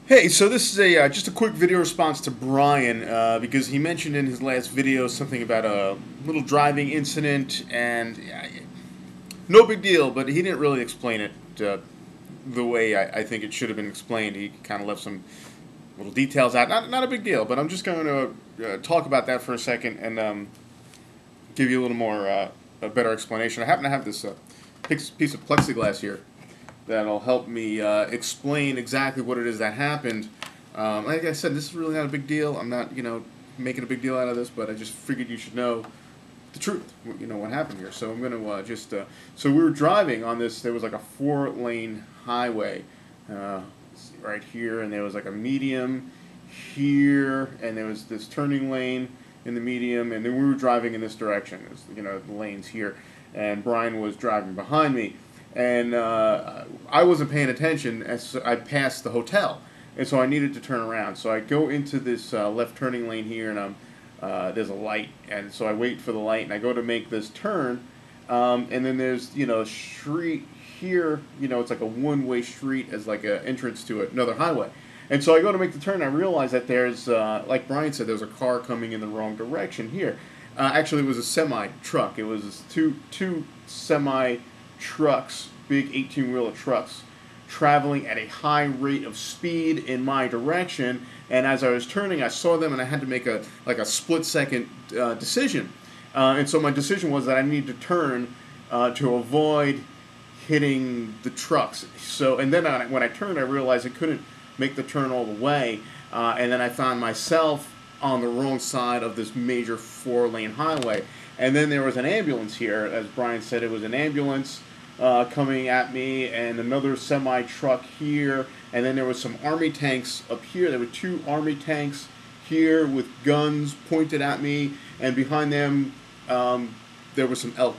Hey, so this is a just a quick video response to Brian because he mentioned in his last video something about a little driving incident, and no big deal, but he didn't really explain it the way I think it should have been explained. He kind of left some little details out. Not a big deal, but I'm just going to talk about that for a second and give you a little more a better explanation. I happen to have this piece of plexiglass here that'll help me explain exactly what it is that happened. Like I said, this is really not a big deal. I'm not, making a big deal out of this, but I just figured you should know the truth, what happened here. So I'm going to so we were driving on this, there was like a 4-lane highway right here, and there was like a medium here, and there was this turning lane in the medium, and then we were driving in this direction. It was, the lanes here, and Brian was driving behind me. And I wasn't paying attention as I passed the hotel, and so I needed to turn around. So I go into this left turning lane here, and there's a light, and so I wait for the light, and I go to make this turn, and then there's a street here. It's like a one-way street as like an entrance to another highway. And so I go to make the turn, and I realize that there's, like Brian said, there's a car coming in the wrong direction here. Actually, it was a semi-truck. It was two semi-trucks, big 18-wheeler trucks, traveling at a high rate of speed in my direction. And as I was turning, I saw them, and I had to make a split-second decision. And so my decision was that I needed to turn to avoid hitting the trucks. So, and then when I turned, I realized I couldn't make the turn all the way, and then I found myself on the wrong side of this major 4-lane highway. And then there was an ambulance here. As Brian said, it was an ambulance coming at me, and another semi-truck here, and then there was some army tanks up here. There were 2 army tanks here with guns pointed at me, and behind them there was some elk,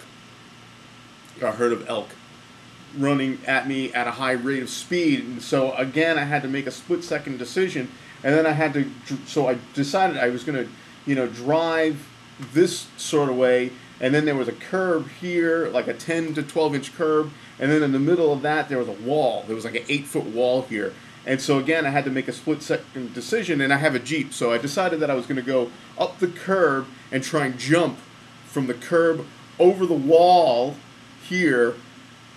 a herd of elk, running at me at a high rate of speed. And so again, I had to make a split-second decision, and then I decided I was going to drive this sort of way, and then there was a curb here, like a 10 to 12-inch curb, and then in the middle of that there was a wall. There was like an 8-foot wall here. And so again, I had to make a split-second decision, and I have a Jeep, so I decided that I was going to go up the curb and try and jump from the curb over the wall here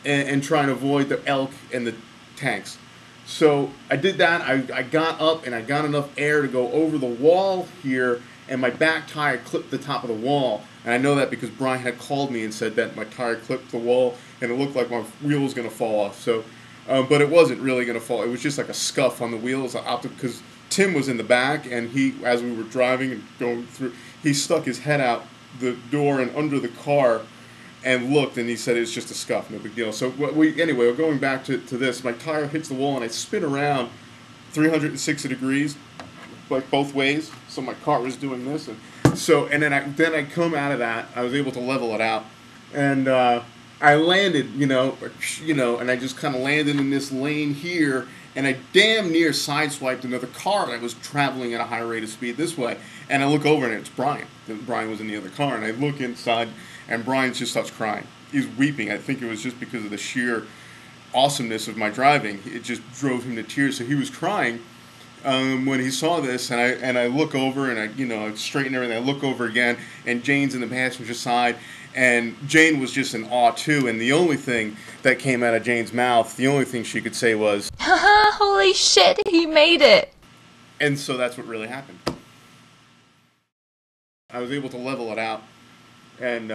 and try and avoid the elk and the tanks. So I did that. I got up, and I got enough air to go over the wall here, and my back tire clipped the top of the wall. And I know that because Brian had called me and said that my tire clipped the wall, and it looked like my wheel was going to fall off. So, but it wasn't really going to fall. It was just like a scuff on the wheels, because Tim was in the back, and as we were driving and going through, he stuck his head out the door and under the car and looked, and he said it's just a scuff, no big deal. So anyway, we're going back to this. My tire hits the wall, and I spin around 360 degrees, like both ways. So my car was doing this, and then I come out of that. I was able to level it out, and I landed, and I just kind of landed in this lane here, and I damn near sideswiped another car that was traveling at a high rate of speed this way. And I look over, and it's Brian. Brian was in the other car, and I look inside, and Brian just starts crying. He's weeping. I think it was just because of the sheer awesomeness of my driving. It just drove him to tears. So he was crying when he saw this, and I look over, and I straighten everything. I look over again, and Jane's in the passenger side, and Jane was just in awe too. And the only thing that came out of Jane's mouth, the only thing she could say was, Haha, holy shit, he made it. And so that's what really happened. I was able to level it out, and